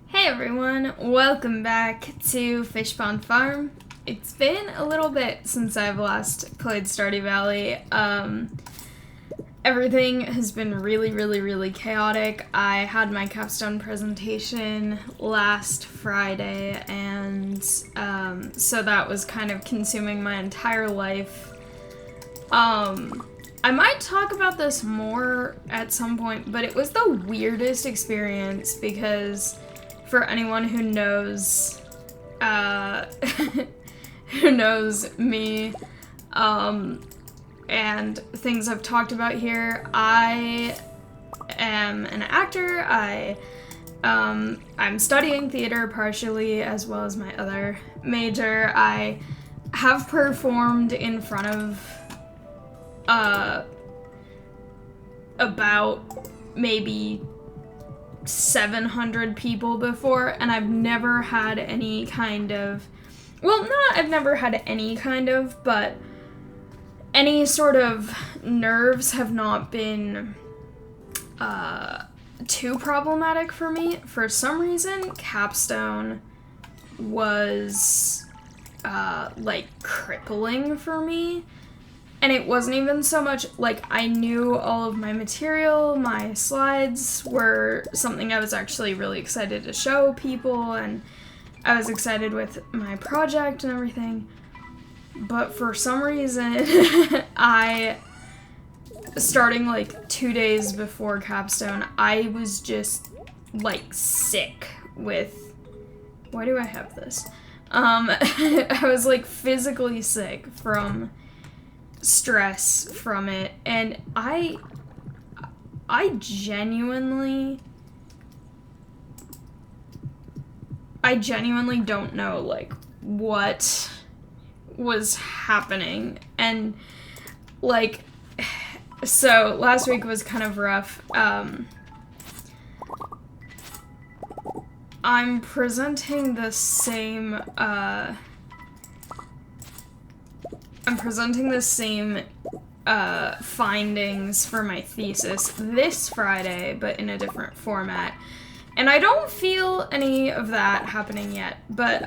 Hey everyone, welcome back to Fishpond Farm. It's been a little bit since I've last played Stardew Valley. Everything has been really chaotic. I had my capstone presentation last Friday, and so that was kind of consuming my entire life. I might talk about this more at some point, but it was the weirdest experience because for anyone who knows, who knows me, and things I've talked about here, I am an actor. I'm studying theater partially, as well as my other major. I have performed in front of about maybe 700 people before, and I've never had any kind of, I've never had any kind of, but any sort of nerves have not been too problematic for me. For some reason, capstone was like crippling for me. And it wasn't even so much, like, I knew all of my material, my slides were something I was actually really excited to show people, and I was excited with my project and everything. But for some reason, starting like 2 days before capstone, I was just, like, sick with, why do I have this? I was, like, physically sick from stress from it, and I genuinely don't know, like, what was happening. And, like, so last week was kind of rough. I'm presenting the same findings for my thesis this Friday, but in a different format. And I don't feel any of that happening yet, but,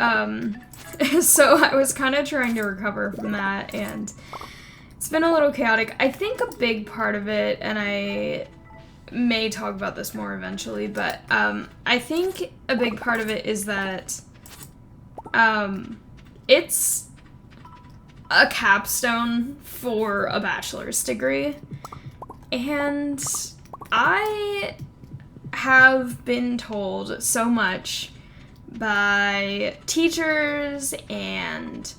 so I was kind of trying to recover from that, and it's been a little chaotic. I think a big part of it, and I may talk about this more eventually, but, I think a big part of it is that, it's a capstone for a bachelor's degree, and I have been told so much by teachers and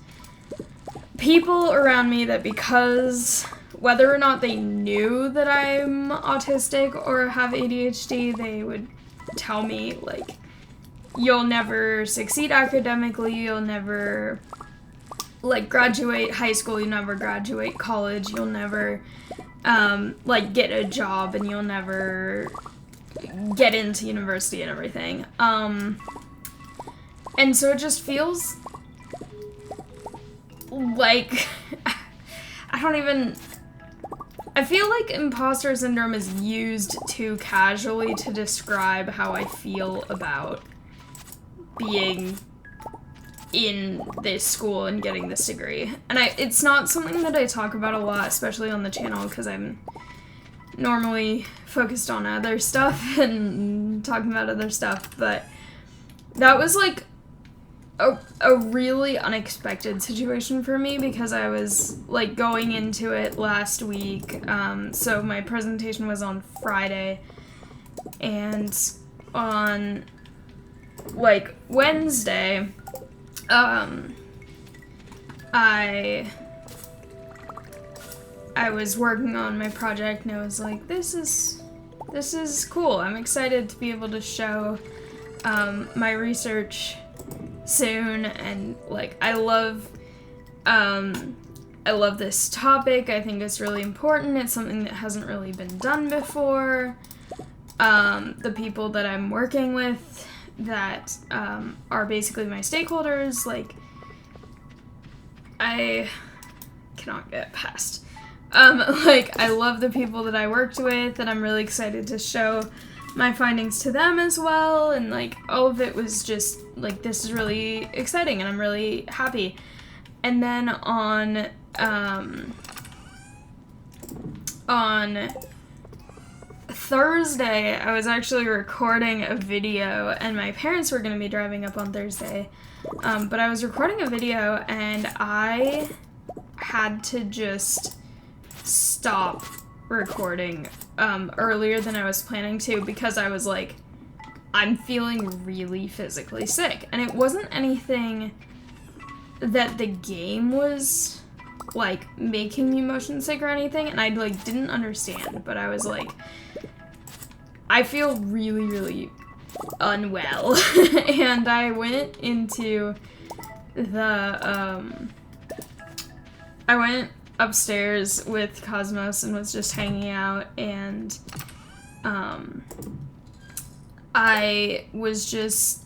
people around me that because whether or not they knew that I'm autistic or have ADHD, they would tell me, like, you'll never succeed academically, you'll never, like, graduate high school, you'll never graduate college, you'll never, like, get a job, and you'll never get into university and everything. And so it just feels like, I feel like imposter syndrome is used too casually to describe how I feel about being in this school and getting this degree. And it's not something that I talk about a lot, especially on the channel, because I'm normally focused on other stuff and talking about other stuff, but that was, like, a really unexpected situation for me, because I was, like, going into it last week. So my presentation was on Friday, and on, like, Wednesday, I was working on my project, and I was like, this is cool. I'm excited to be able to show my research soon, and, like, I love this topic. I think it's really important. It's something that hasn't really been done before. The people that I'm working with that are basically my stakeholders, like, I cannot get past. Like, I love the people that I worked with, and I'm really excited to show my findings to them as well, and like all of it was just like, this is really exciting and I'm really happy. And then on Thursday, I was actually recording a video, and my parents were going to be driving up on Thursday, but I was recording a video and I had to just stop recording earlier than I was planning to, because I was like, I'm feeling really physically sick. And it wasn't anything that the game was like making me motion sick or anything, and I like didn't understand, but I was like, I feel really, really unwell. And I went into I went upstairs with Cosmos and was just hanging out, and I was just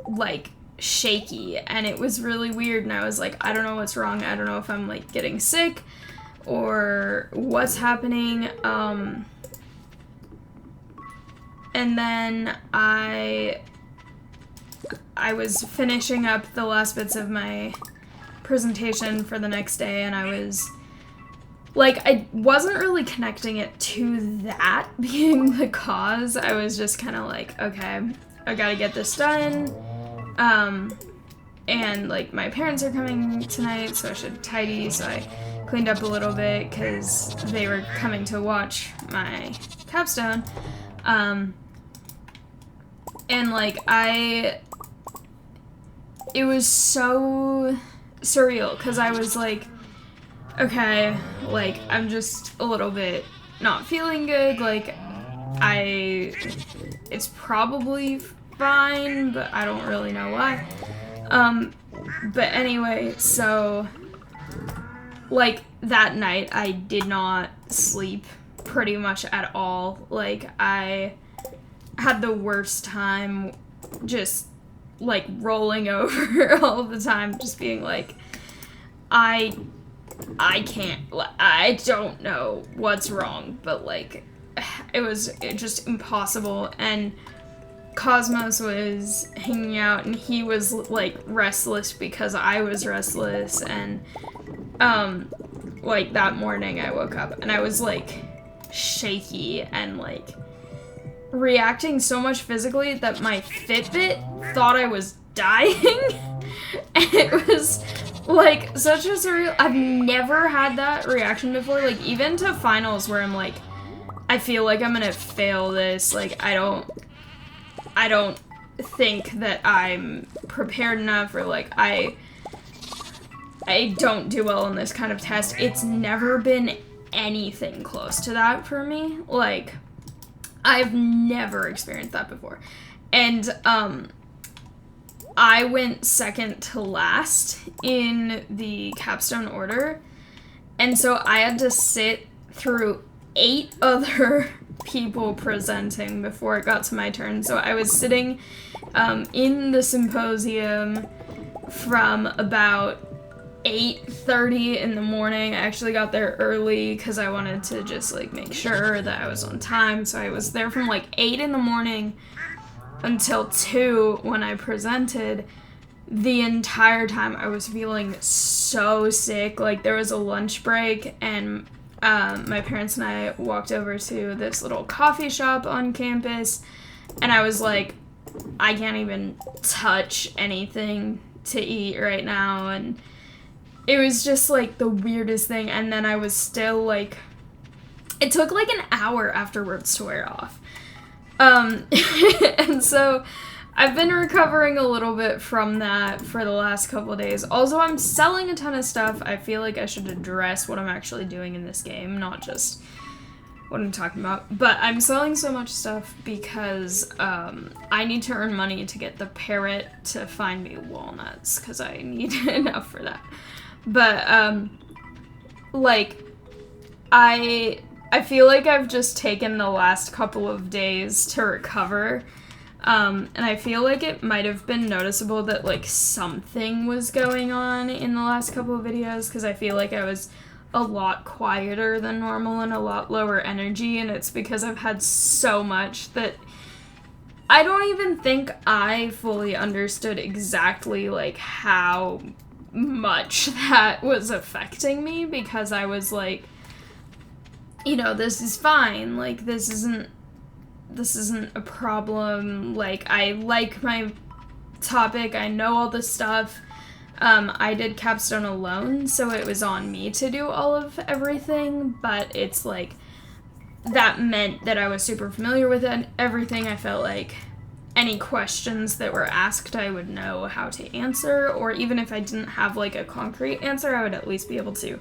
like shaky, and it was really weird, and I was like, I don't know what's wrong. I don't know if I'm like getting sick or what's happening. And then I was finishing up the last bits of my presentation for the next day, and I was like, I wasn't really connecting it to that being the cause. I was just kind of like, okay, I gotta get this done. And like, my parents are coming tonight, so I should tidy. So I cleaned up a little bit because they were coming to watch my capstone. And like, it was so surreal, because I was like, okay, like, I'm just a little bit not feeling good, like, it's probably fine, but I don't really know why. But anyway, so, like, that night, I did not sleep pretty much at all. Like, I had the worst time just, like, rolling over all the time, just being like, I can't, I don't know what's wrong, but, like, it was just impossible. And Cosmos was hanging out, and he was, like, restless because I was restless, and, like, that morning I woke up, and I was, like, shaky, and, like, reacting so much physically that my Fitbit thought I was dying. And it was like such a surreal, I've never had that reaction before, like even to finals where I'm like, I feel like I'm gonna fail this, like I don't think that I'm prepared enough, or like I don't do well on this kind of test. It's never been anything close to that for me. Like, I've never experienced that before. And I went second to last in the capstone order, and so I had to sit through 8 other people presenting before it got to my turn. So I was sitting in the symposium from about 8:30 in the morning. I actually got there early because I wanted to just like make sure that I was on time. So I was there from like 8 in the morning until 2 when I presented. The entire time I was feeling so sick. Like there was a lunch break, and my parents and I walked over to this little coffee shop on campus, and I was like, I can't even touch anything to eat right now, and it was just like the weirdest thing. And then I was still like, it took like an hour afterwards to wear off. And so I've been recovering a little bit from that for the last couple of days. Also, I'm selling a ton of stuff. I feel like I should address what I'm actually doing in this game, not just what I'm talking about. But I'm selling so much stuff because I need to earn money to get the parrot to find me walnuts, because I need enough for that. But, like, I feel like I've just taken the last couple of days to recover, and I feel like it might have been noticeable that, like, something was going on in the last couple of videos, because I feel like I was a lot quieter than normal and a lot lower energy, and it's because I've had so much that I don't even think I fully understood exactly, like, how much that was affecting me, because I was like, you know, this is fine, like, this isn't a problem, like, I like my topic, I know all this stuff. I did capstone alone, so it was on me to do all of everything, but it's like, that meant that I was super familiar with it and everything. I felt like any questions that were asked, I would know how to answer, or even if I didn't have, like, a concrete answer, I would at least be able to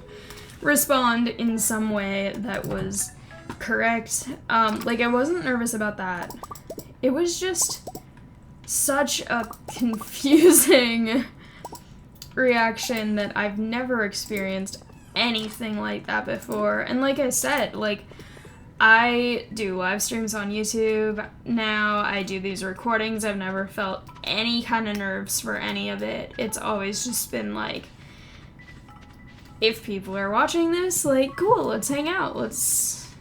respond in some way that was correct. Like, I wasn't nervous about that. It was just such a confusing reaction that I've never experienced anything like that before. And like I said, like, I do live streams on YouTube now. I do these recordings. I've never felt any kind of nerves for any of it. It's always just been like, if people are watching this, like, cool, let's hang out. Let's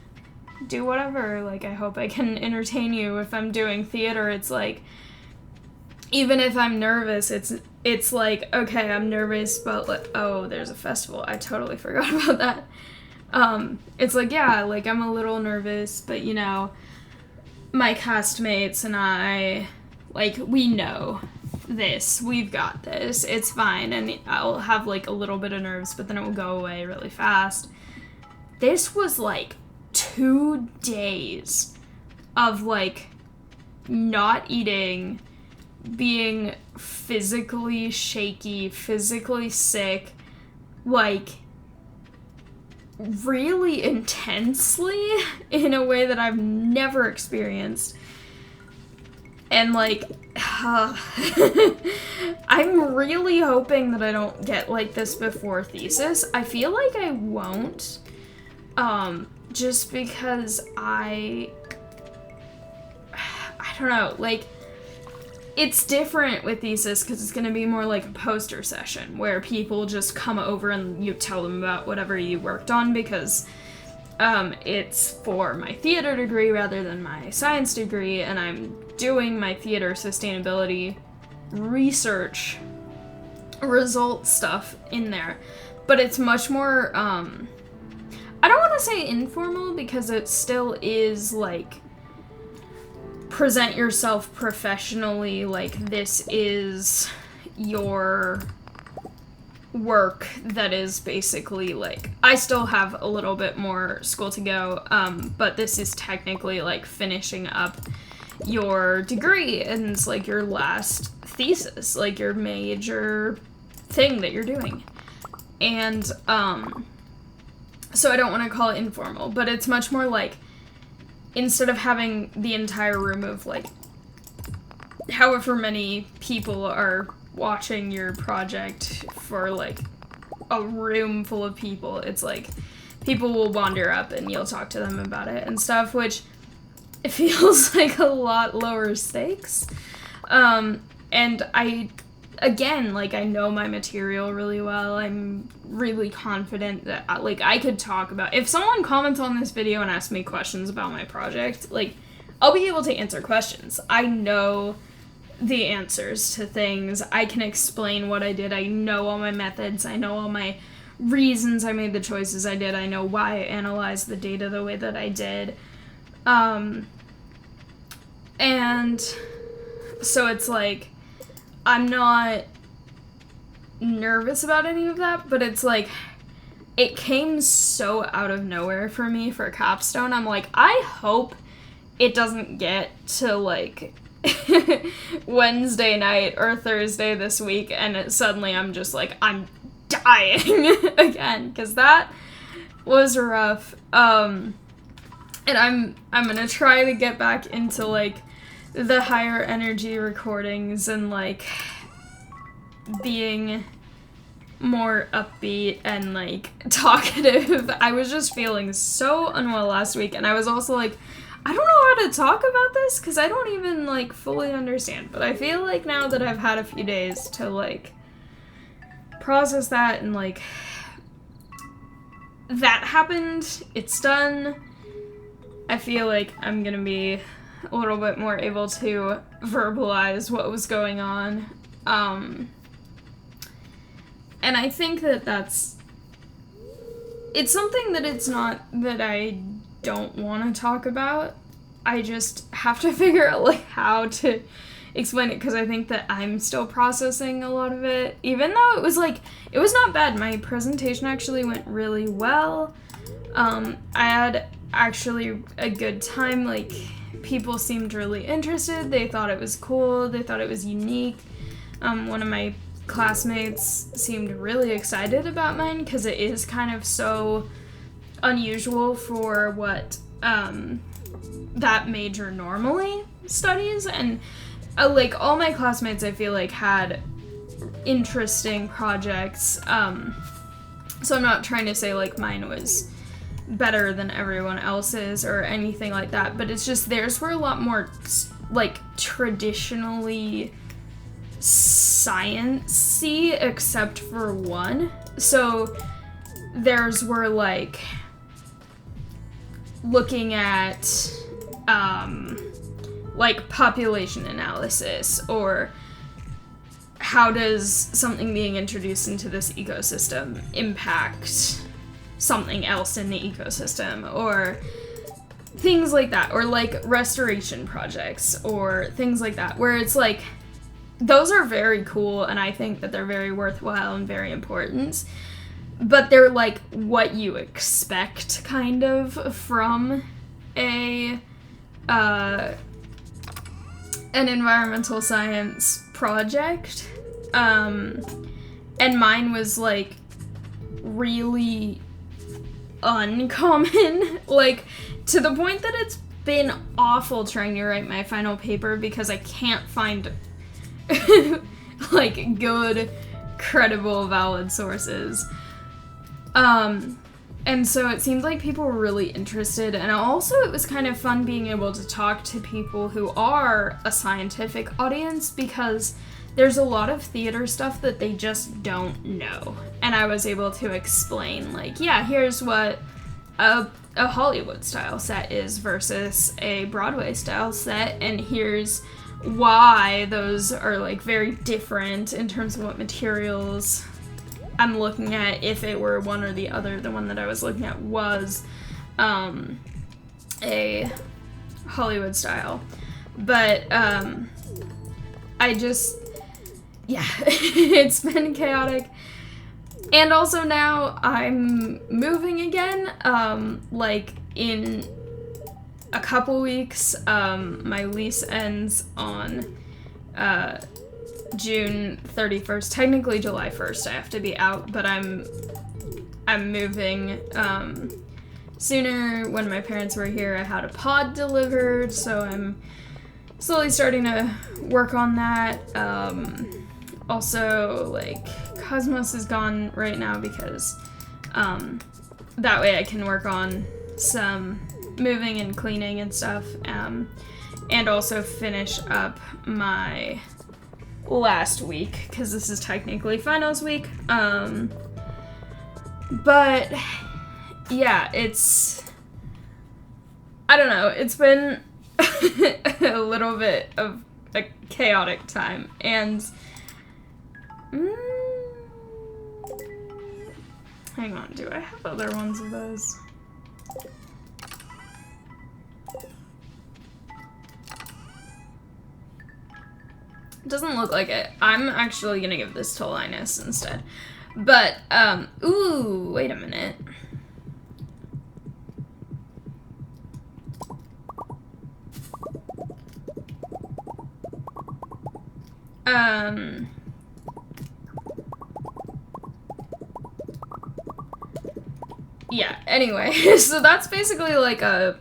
do whatever. Like, I hope I can entertain you. If I'm doing theater, it's like, even if I'm nervous, it's like, okay, I'm nervous, but like, oh, there's a festival. I totally forgot about that. It's like, yeah, like, I'm a little nervous, but, you know, my castmates and I, like, we know this. We've got this. It's fine. And I'll have, like, a little bit of nerves, but then it will go away really fast. This was, like, 2 days of, like, not eating, being physically shaky, physically sick, like, really intensely in a way that I've never experienced. And, like, I'm really hoping that I don't get like this before thesis. I feel like I won't, just because I don't know, like, it's different with thesis because it's going to be more like a poster session where people just come over and you tell them about whatever you worked on, because it's for my theater degree rather than my science degree, and I'm doing my theater sustainability research result stuff in there. But it's much more, I don't want to say informal, because it still is like, present yourself professionally, like, this is your work that is basically, like, I still have a little bit more school to go, but this is technically, like, finishing up your degree, and it's, like, your last thesis, like, your major thing that you're doing. And, so I don't want to call it informal, but it's much more, like, instead of having the entire room of, like, however many people are watching your project for, like, a room full of people, it's like, people will wander up and you'll talk to them about it and stuff, which it feels like a lot lower stakes. And again, like, I know my material really well. I'm really confident that, like, I could talk about, if someone comments on this video and asks me questions about my project, like, I'll be able to answer questions. I know the answers to things. I can explain what I did. I know all my methods. I know all my reasons I made the choices I did. I know why I analyzed the data the way that I did. And so it's like, I'm not nervous about any of that, but it's like, it came so out of nowhere for me for capstone. I'm like, I hope it doesn't get to, like, Wednesday night or Thursday this week, and suddenly I'm just like, I'm dying again, because that was rough. And I'm gonna try to get back into, like, the higher energy recordings and, like, being more upbeat and, like, talkative. I was just feeling so unwell last week, and I was also like, I don't know how to talk about this, because I don't even, like, fully understand. But I feel like now that I've had a few days to, like, process that and, like, that happened. It's done. I feel like I'm gonna be a little bit more able to verbalize what was going on. And I think that it's something that it's not that I don't want to talk about. I just have to figure out, like, how to explain it, because I think that I'm still processing a lot of it, even though it was not bad. My presentation actually went really well. I had actually a good time. Like, people seemed really interested. They thought it was cool. They thought it was unique. One of my classmates seemed really excited about mine, because it is kind of so unusual for what that major normally studies. And like, all my classmates, I feel like, had interesting projects. So I'm not trying to say, like, mine was better than everyone else's or anything like that, but it's just theirs were a lot more, like, traditionally science-y, except for one. So theirs were, like, looking at, like, population analysis, or how does something being introduced into this ecosystem impact something else in the ecosystem, or things like that, or, like, restoration projects, or things like that, where it's like, those are very cool, and I think that they're very worthwhile and very important, but they're, like, what you expect, kind of, from an environmental science project. And mine was, like, really uncommon, like, to the point that it's been awful trying to write my final paper, because I can't find like, good, credible, valid sources. And so it seemed like people were really interested, and also it was kind of fun being able to talk to people who are a scientific audience, because there's a lot of theater stuff that they just don't know. And I was able to explain, like, yeah, here's what a Hollywood-style set is versus a Broadway-style set, and here's why those are, like, very different in terms of what materials I'm looking at. If it were one or the other, the one that I was looking at was a Hollywood style. But I just, yeah, it's been chaotic. And also now I'm moving again, like, in a couple weeks. My lease ends on June 31st, technically July 1st. I have to be out, but I'm moving sooner. When my parents were here, I had a pod delivered, so I'm slowly starting to work on that. Also, like, Cosmos is gone right now, because that way I can work on some moving and cleaning and stuff, and also finish up my last week, because this is technically finals week. But yeah, I don't know, it's been a little bit of a chaotic time, and hang on, do I have other ones of those? Doesn't look like it. I'm actually gonna give this to Linus instead. But, ooh, wait a minute. Yeah, anyway, so that's basically like a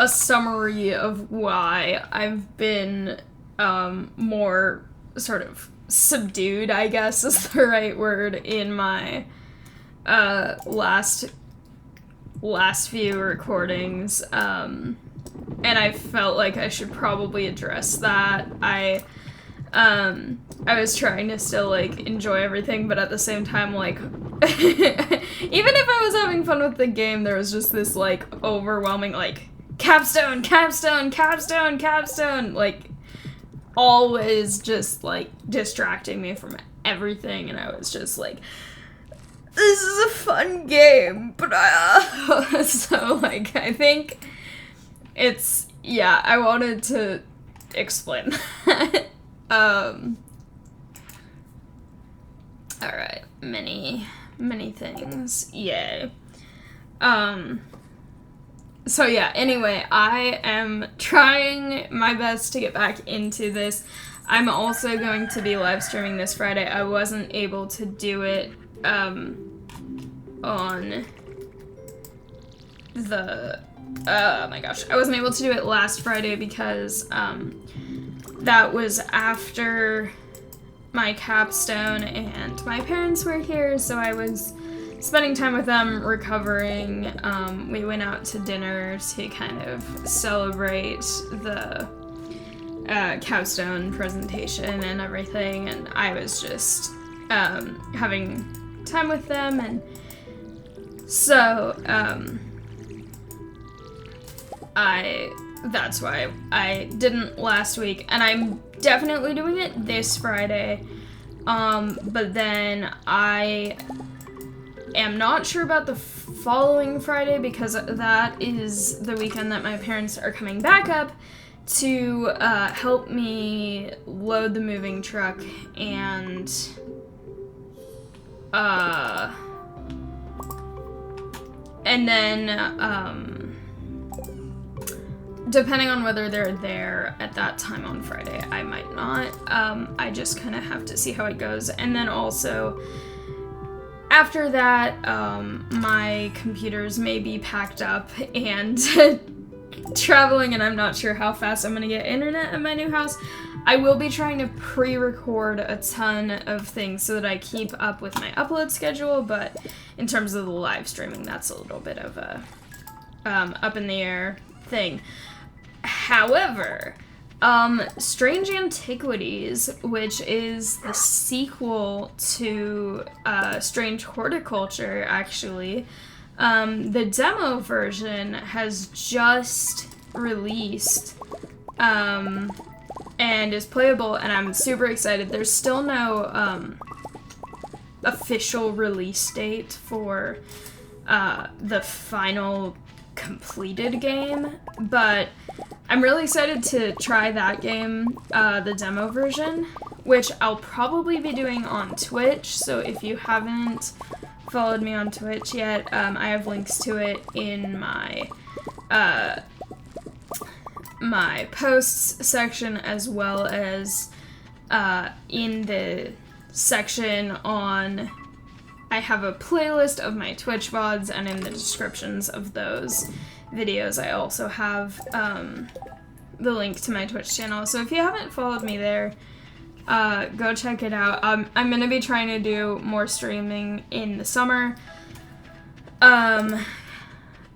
summary of why I've been more sort of subdued, I guess is the right word, in my last few recordings, and I felt like I should probably address that. I I was trying to still, like, enjoy everything, but at the same time, like, even if I was having fun with the game, there was just this, like, overwhelming, like, capstone, capstone, capstone, capstone, like, always just, like, distracting me from everything, and I was just like, this is a fun game, but so, like, I think it's, yeah, I wanted to explain that. Alright, many things, yay. So yeah, anyway, I am trying my best to get back into this. I'm also going to be live streaming this Friday. I wasn't able to do it, on the, oh my gosh, I wasn't able to do it last Friday because, that was after my capstone and my parents were here, so I was spending time with them, recovering. We went out to dinner to kind of celebrate the capstone presentation and everything, and I was just having time with them, and so that's why I didn't last week, and I'm definitely doing it this Friday, but then I am not sure about the following Friday because that is the weekend that my parents are coming back up to help me load the moving truck, and then depending on whether they're there at that time on Friday, I might not. I just kind of have to see how it goes. And then also, after that, my computers may be packed up and traveling, and I'm not sure how fast I'm going to get internet at my new house. I will be trying to pre-record a ton of things so that I keep up with my upload schedule, but in terms of the live streaming, that's a little bit of a up in the air thing. However, Strange Antiquities, which is the sequel to Strange Horticulture, actually, the demo version has just released and is playable, and I'm super excited. There's still no official release date for the final completed game, but I'm really excited to try that game, the demo version, which I'll probably be doing on Twitch, so if you haven't followed me on Twitch yet, I have links to it in my my posts section, as well as in the section on, I have a playlist of my Twitch VODs, and in the descriptions of those videos I also have the link to my Twitch channel. So if you haven't followed me there, go check it out. I'm going to be trying to do more streaming in the summer.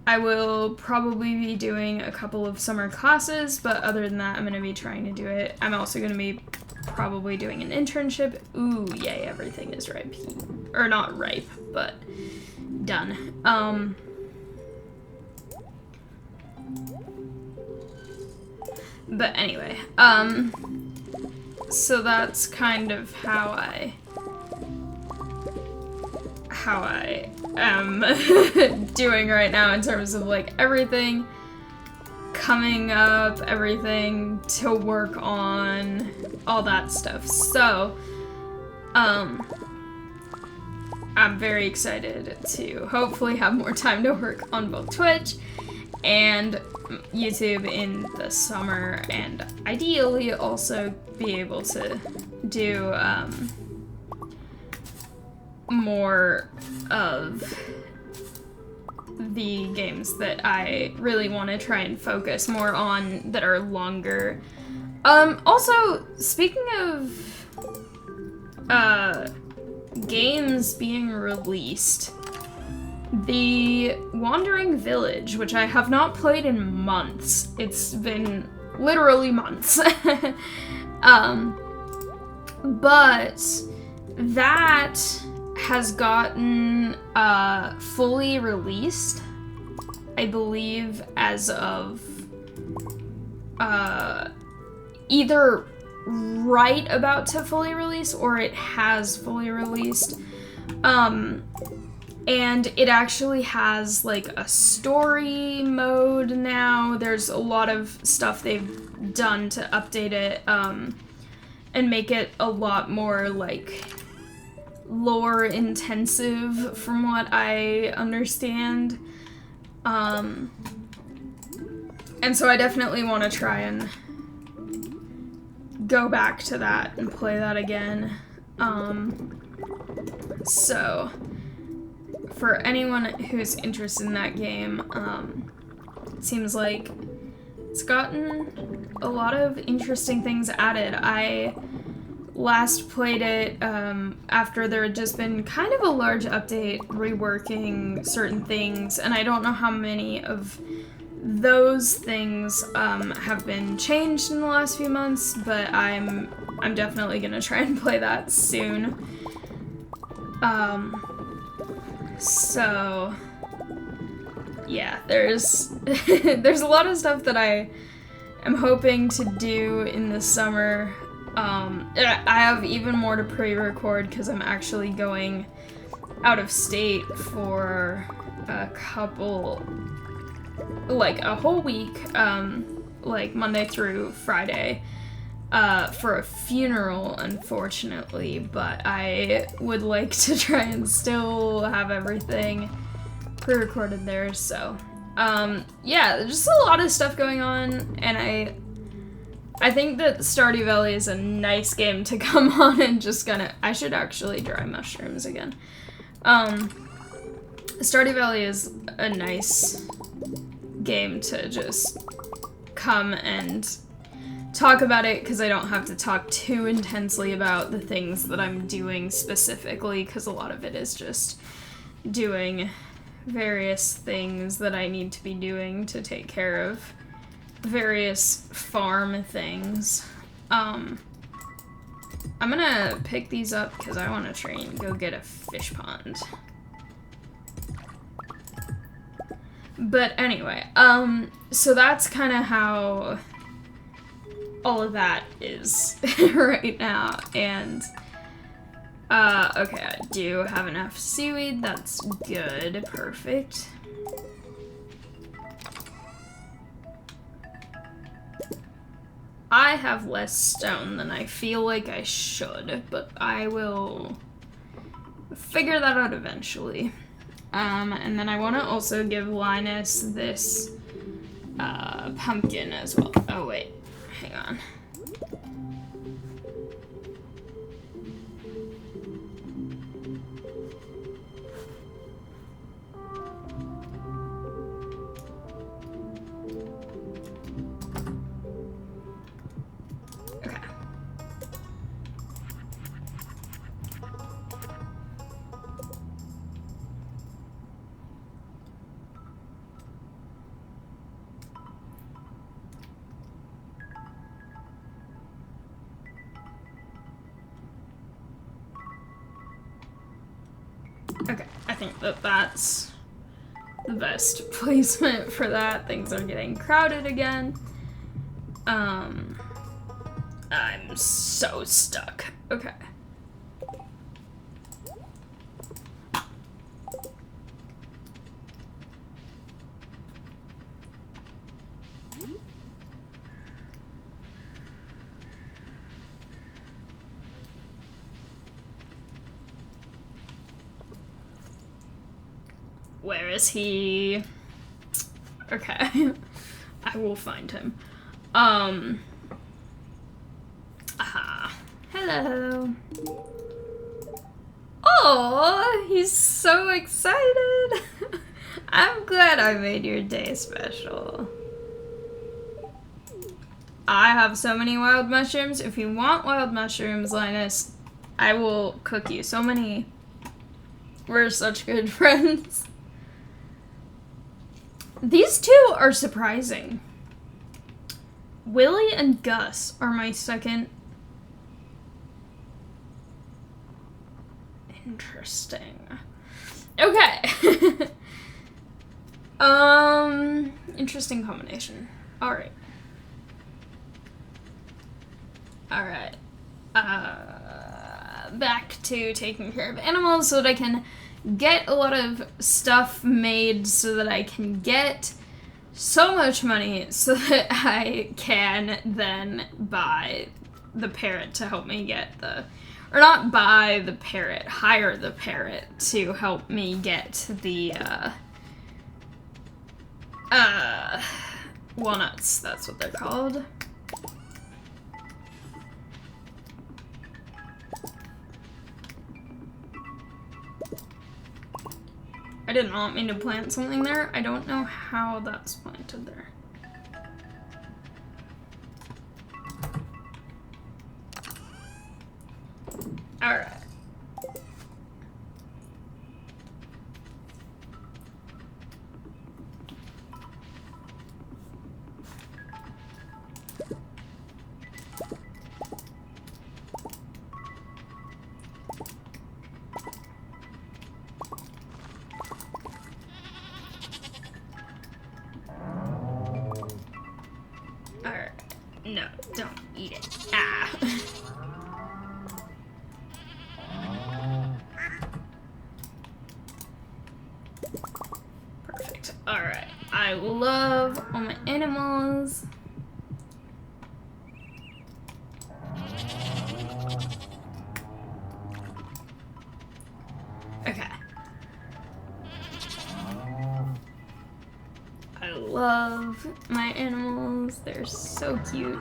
I will probably be doing a couple of summer classes, but other than that, I'm going to be trying to do it. I'm also going to be probably doing an internship. Ooh, yay, everything is ripe. Or not ripe, but done. But anyway, so that's kind of how I am doing right now in terms of, like, everything coming up, everything to work on, all that stuff. So, I'm very excited to hopefully have more time to work on both Twitch and YouTube in the summer, and ideally also be able to do more of the games that I really want to try and focus more on that are longer. Also, speaking of games being released, the Wandering Village, which I have not played in months, it's been literally months, But that has gotten fully released, I believe, as of either right about to fully release or it has fully released. And it actually has like a story mode now. There's a lot of stuff they've done to update it and make it a lot more like lore intensive from what I understand. And so I definitely want to try and go back to that and play that again. So for anyone who's interested in that game, it seems like it's gotten a lot of interesting things added. I last played it after there had just been kind of a large update reworking certain things, and I don't know how many of those things have been changed in the last few months, but I'm definitely gonna try and play that soon. So yeah, there's there's a lot of stuff that I am hoping to do in the summer. I have even more to pre-record because I'm actually going out of state for a couple, like a whole week, like Monday through Friday, for a funeral, unfortunately, but I would like to try and still have everything pre-recorded there, so, yeah, there's just a lot of stuff going on, and I think that Stardew Valley is a nice game to come on and just I should actually dry mushrooms again. Stardew Valley is a nice game to just come and talk about it because I don't have to talk too intensely about the things that I'm doing specifically, because a lot of it is just doing various things that I need to be doing to take care of various farm things. I'm gonna pick these up because I want to try and go get a fish pond. But anyway, so that's kind of how all of that is right now, and okay, I do have enough seaweed, that's good, perfect. I have less stone than I feel like I should, but I will figure that out eventually. And then I want to also give Linus this pumpkin as well. Oh wait, hang on. Okay, I think that that's the best placement for that. Things are getting crowded again. I'm so stuck. Okay. Where is he? Okay. I will find him. Aha. Hello. Oh, he's so excited. I'm glad I made your day special. I have so many wild mushrooms. If you want wild mushrooms, Linus, I will cook you so many. We're such good friends. These two are surprising. Willie and Gus are my second Interesting. Okay. Interesting combination. Alright. Alright. Back to taking care of animals so that I can get a lot of stuff made so that I can get so much money so that I can then buy the parrot to help me get the... Or not buy the parrot, hire the parrot to help me get the, walnuts, that's what they're called. I didn't want me to plant something there. I don't know how that's planted there. Alright. Alright. No, don't eat it. Ah. Perfect. Alright. I love all my animals. Okay. I love my animals. They're so cute.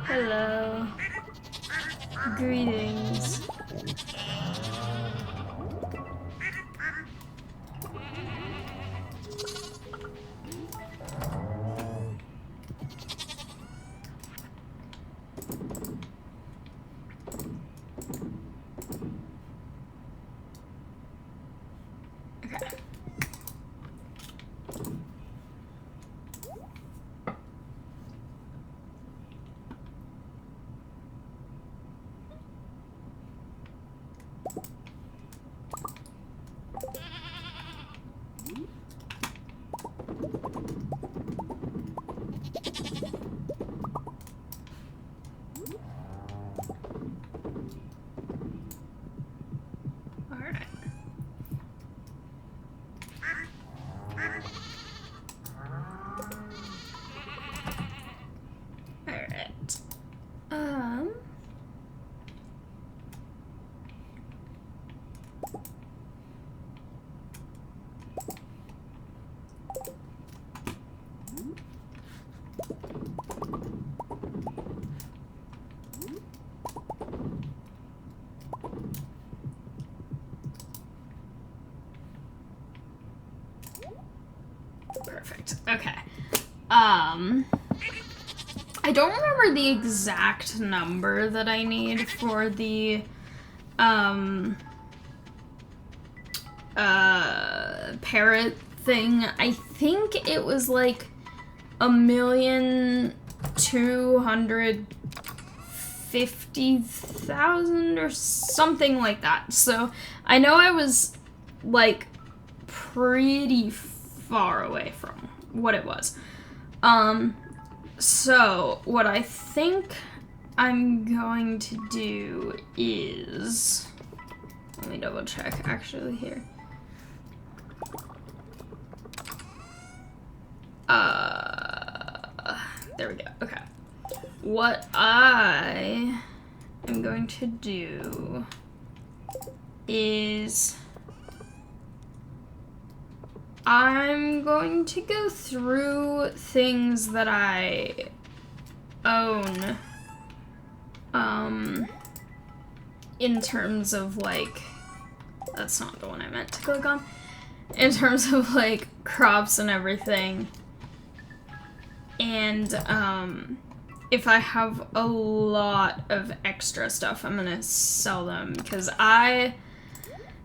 Hello. Greetings. Okay. Alright. Alright. Perfect. Okay. I don't remember the exact number that I need for the, parrot thing. I think it was like 1,250,000 or something like that. So I know I was like pretty far away from what it was. So what I think I'm going to do is, let me double check actually here. There we go. Okay. What I am going to do is I'm going to go through things that I own, in terms of like, that's not the one I meant to click on, in terms of like crops and everything, and if I have a lot of extra stuff, I'm gonna sell them, because I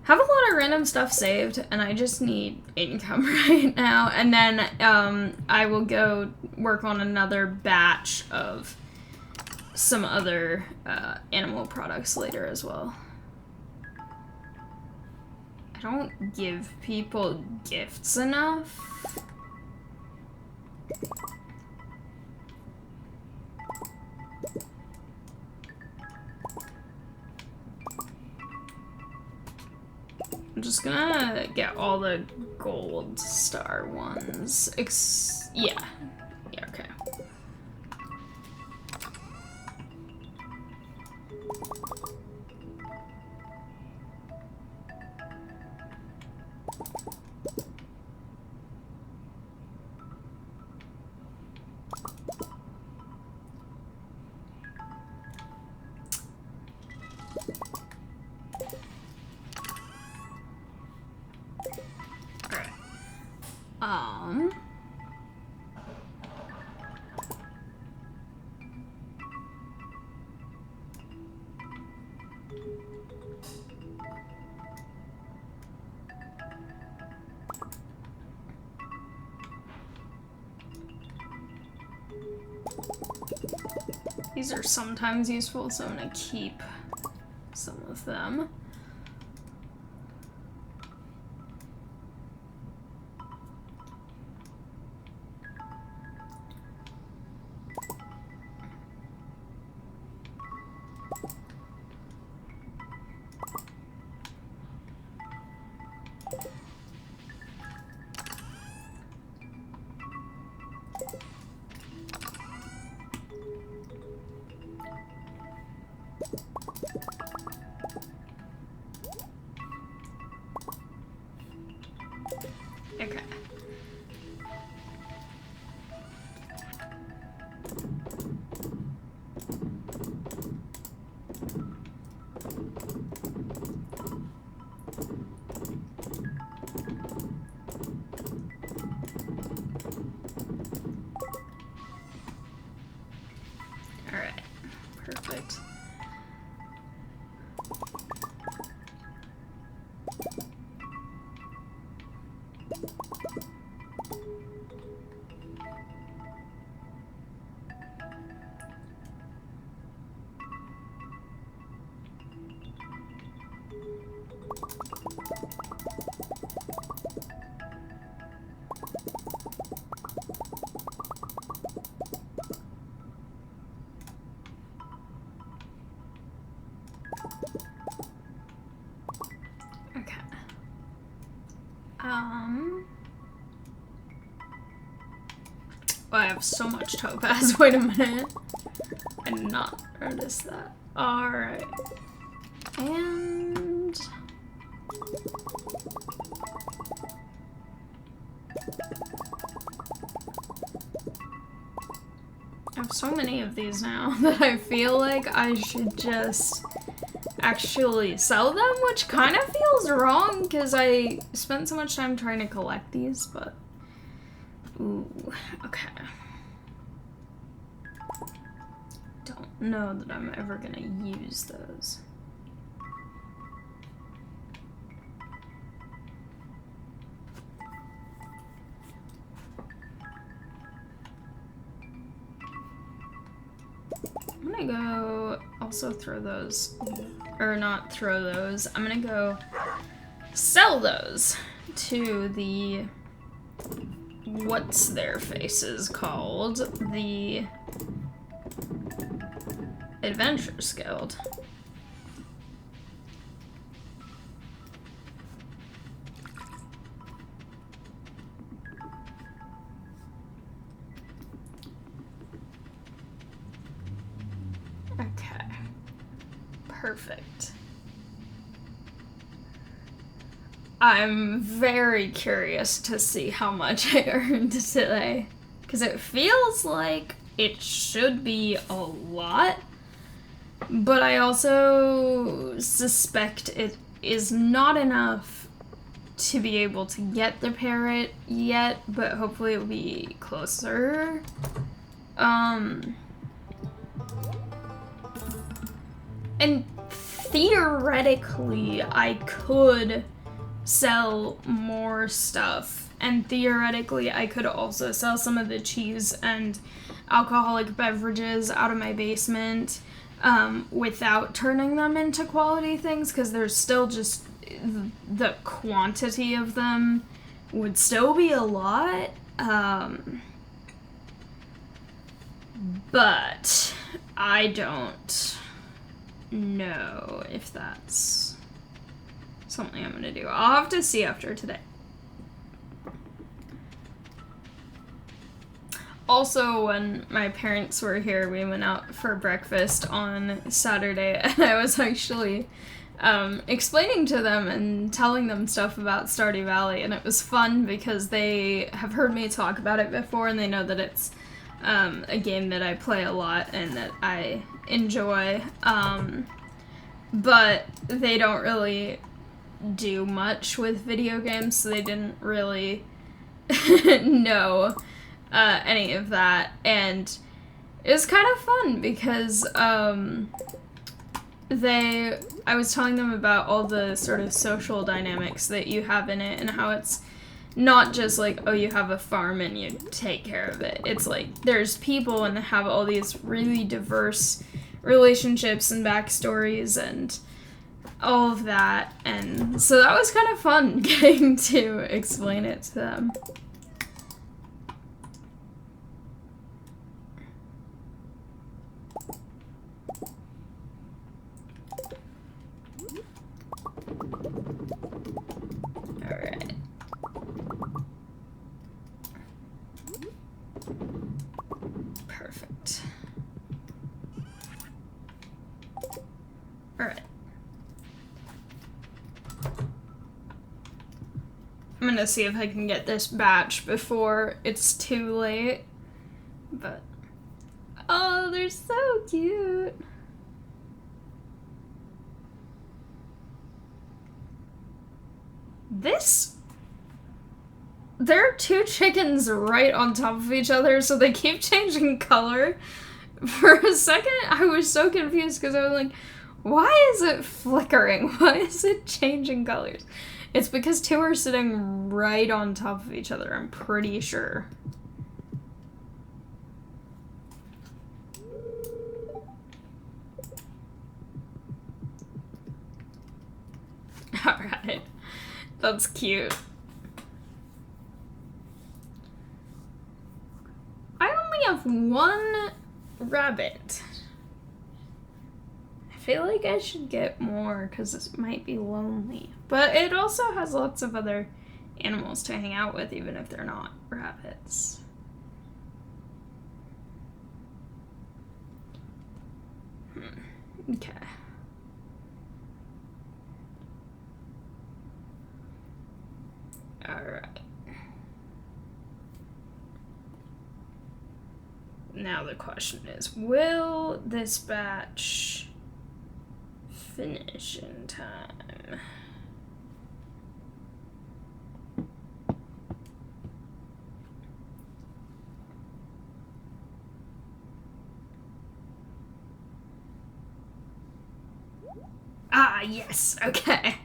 have a lot of random stuff saved, and I just need income right now. And then I will go work on another batch of some other animal products later as well. I don't give people gifts enough. I'm just gonna get all the gold star ones. Yeah. Yeah, okay. These are sometimes useful, so I'm gonna keep some of them. Okay. All right. Perfect. Oh, I have so much topaz. Wait a minute. I did not notice that. Alright. And... I have so many of these now that I feel like I should just actually sell them, which kind of feels wrong because I spent so much time trying to collect these, but... Ooh, okay. Don't know that I'm ever gonna use those. I'm gonna go also throw those, or not throw those, I'm gonna go sell those to the, what's their faces called? The Adventurers Guild. Okay. Perfect. I'm very curious to see how much I earned today, because it feels like it should be a lot, but I also suspect it is not enough to be able to get the parrot yet, but hopefully it will be closer. And theoretically, I could sell more stuff, and theoretically I could also sell some of the cheese and alcoholic beverages out of my basement, without turning them into quality things, because there's still just the quantity of them would still be a lot. But I don't know if that's something I'm gonna do. I'll have to see after today. Also, when my parents were here, we went out for breakfast on Saturday, and I was actually explaining to them and telling them stuff about Stardew Valley, and it was fun because they have heard me talk about it before, and they know that it's a game that I play a lot and that I enjoy, but they don't really do much with video games, so they didn't really know any of that, and it was kind of fun because I was telling them about all the sort of social dynamics that you have in it and how it's not just like, oh, you have a farm and you take care of it. It's like there's people and have all these really diverse relationships and backstories and all of that, and so that was kind of fun getting to explain it to them. Alright. Perfect. Alright. I'm gonna see if I can get this batch before it's too late. But, oh, they're so cute. There are two chickens right on top of each other, so they keep changing color. For a second, I was so confused because I was like, why is it flickering? Why is it changing colors? It's because two are sitting right on top of each other, I'm pretty sure. Alright. That's cute. I only have one rabbit. I feel like I should get more because it might be lonely. But it also has lots of other animals to hang out with, even if they're not rabbits. Okay. Alright. Now the question is, will this batch finish in time? Ah, yes, okay.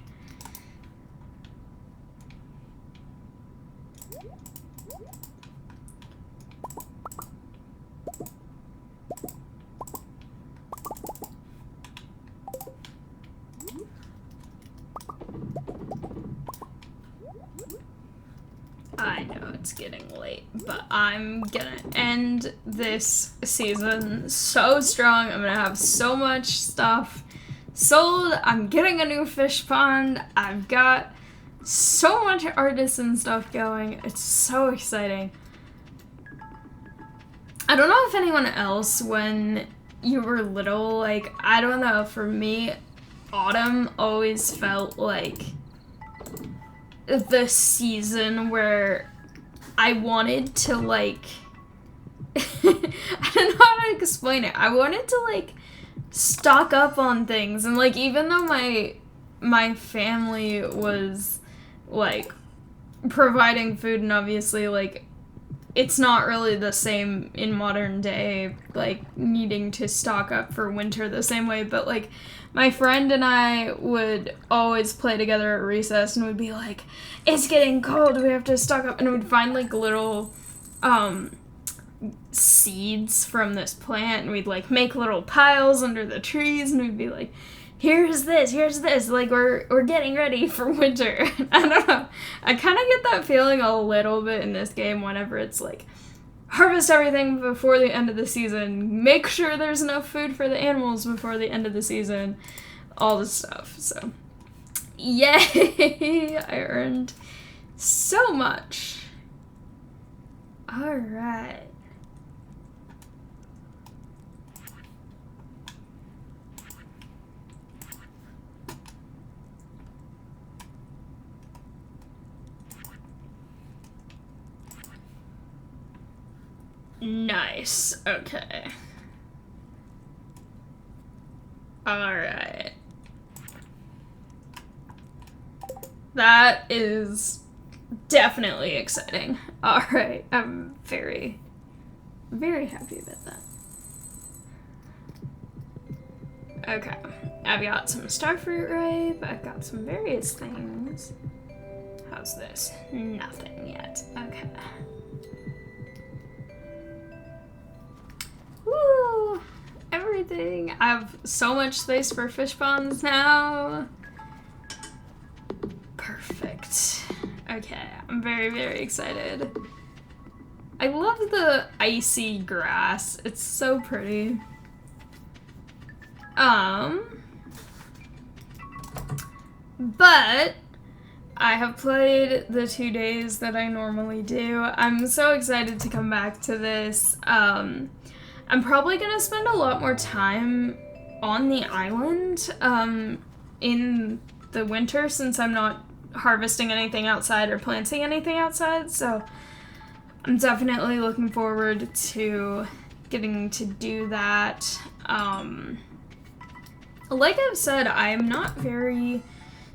I know it's getting late, but I'm gonna end this season so strong. I'm gonna have so much stuff sold. I'm getting a new fish pond. I've got so much artisan stuff going. It's so exciting. I don't know if anyone else, when you were little, like, I don't know, for me, autumn always felt like the season where I wanted to, like, I don't know how to explain it. I wanted to, like, stock up on things, and, like, even though my family was, like, providing food, and obviously, like, it's not really the same in modern day, like, needing to stock up for winter the same way, but, like, my friend and I would always play together at recess and would be like, it's getting cold, we have to stock up, and we'd find, like, little, seeds from this plant, and we'd like make little piles under the trees, and we'd be like, here's this, like we're getting ready for winter. I don't know. I kind of get that feeling a little bit in this game whenever it's like, harvest everything before the end of the season, make sure there's enough food for the animals before the end of the season, all this stuff. So, yay! I earned so much. All right. Nice. Okay. Alright. That is definitely exciting. Alright. I'm very, very happy about that. Okay. I've got some starfruit ripe. I've got some various things. How's this? Nothing yet. Okay. Woo! Everything. I have so much space for fish ponds now. Perfect. Okay, I'm very, very excited. I love the icy grass. It's so pretty. But I have played the 2 days that I normally do. I'm so excited to come back to this. I'm probably gonna spend a lot more time on the island in the winter since I'm not harvesting anything outside or planting anything outside, so I'm definitely looking forward to getting to do that. Like I've said, I'm not very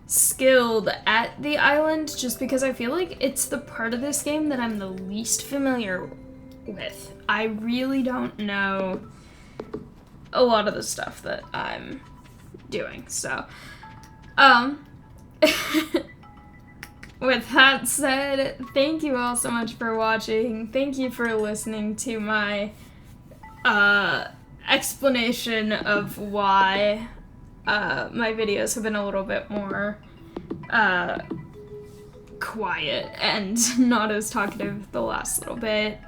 skilled at the island just because I feel like it's the part of this game that I'm the least familiar with. I really don't know a lot of the stuff that I'm doing, so with that said, thank you all so much for watching. Thank you for listening to my explanation of why my videos have been a little bit more quiet and not as talkative the last little bit.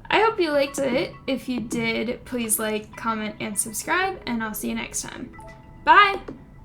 I hope you liked it. If you did, please like, comment, and subscribe, and I'll see you next time. Bye!